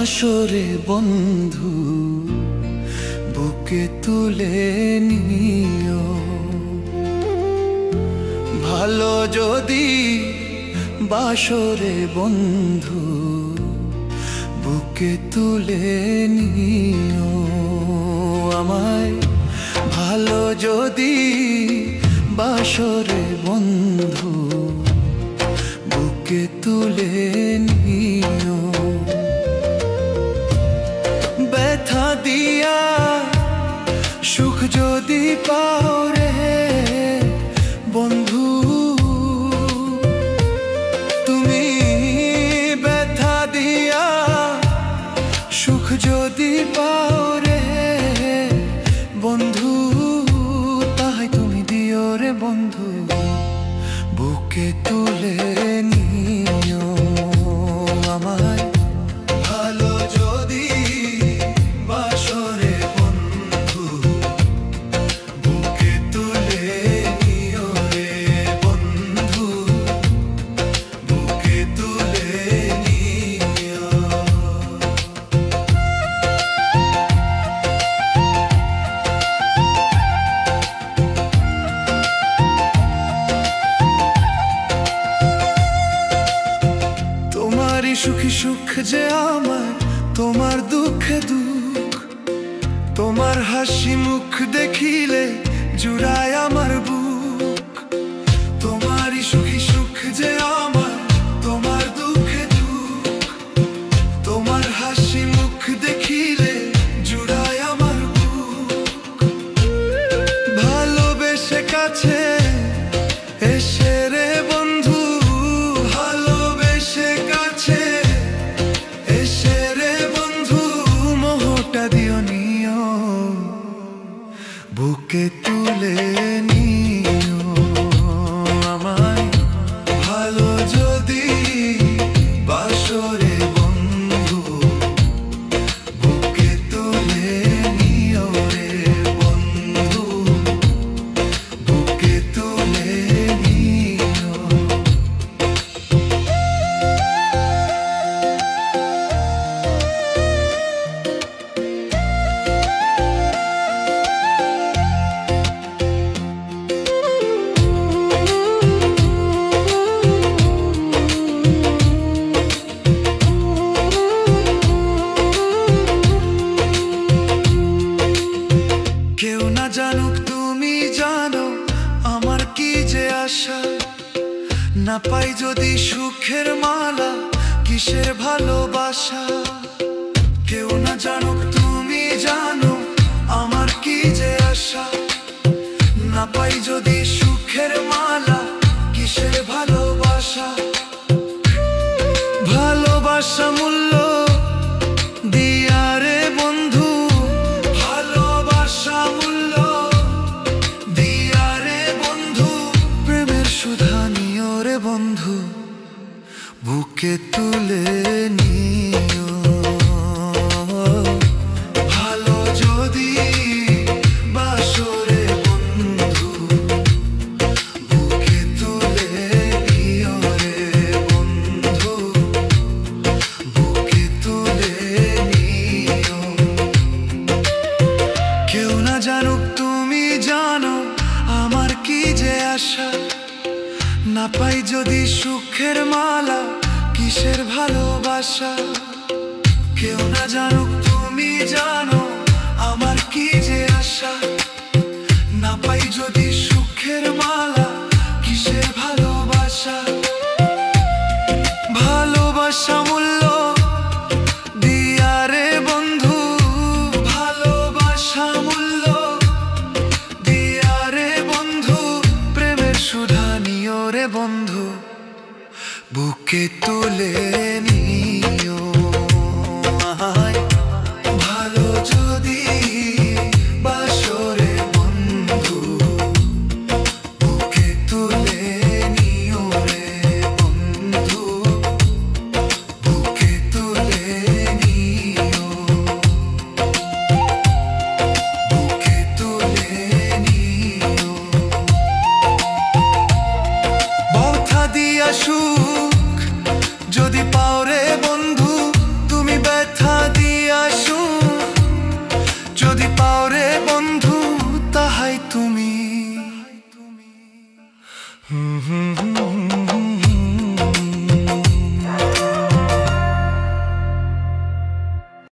বাসরে বন্ধু বুকে তুলে নিও। ভালো যদি বাসরে বন্ধু বুকে তুলে নিও। আমায় ভালো যদি বাসরে বন্ধু বুকে তুলে নিও। ব্যথা দিয়া সুখ যদি পাও রে বন্ধু, তুমি ব্যথা দিয়া সুখ যদি পাও রে বন্ধু, তাই তুমি দিও রে বন্ধু বুকে তুলে নিও। আমায় ভালো যদি বাসরে বন্ধু বুকে তুলে নিও রে বন্ধু বুকে তুলে নিও। তোমারই সুখী সুখ যে আমার, তোমার দুঃখে দুঃখ, তোমার হাসি মুখ দেখিলে জুড়ায় আমার বুক। তোমারই সুখী সুখ যে আমার, তোমার দুঃখে দুঃখ, তোমার হাসি মুখ দেখিলে জুড়ায় আমার বুক। ভালোবেসে কাছে এসে রে বন্ধু, ভালোবেসে কাছে এসে রে বন্ধু মোহটা দিও নিও বুকে তুলে নিও। আমায় ভালো যদি বাসরে বন্ধু বুকে তুলে নিও রে বন্ধু বুকে তুলে নিও। কেউ না জানুক তুমি জানো আমার কি যে আশা, না পাই যদি সুখের মালা কিসের ভালোবাসা। কেউ না জানুক তুমি জানো আমার কি যে আশা, না পাই যদি সুখের মালা কিসের ভালোবাসা। ভালোবাসা মূল্য দিয়া রে বন্ধু, ভালোবাসা মূল্য দিয়া রে বন্ধু প্রেমের সুধা নিও রে বন্ধু বুকে তুলে নিও। ভালো যদি বাসরে বন্ধু বুকে তুলে নিও রে বন্ধু বুকে তুলে নিও। কেউ না জানুক তুমি জানো আমার কি যে আশা, না পাই যদি সুখের মালা কিসের ভালোবাসা। কেউ না জানুক তুমি জানো আমার কি যে আশা, না পাই যদি সুখের মালা কিসের ভালোবাসা। ভালোবাসা মূল্য দিয়া রে বন্ধু, ভালোবাসা মূল্য দিয়া রে বন্ধু প্রেমের সুধা নিও রে বন্ধু বুকে তুলে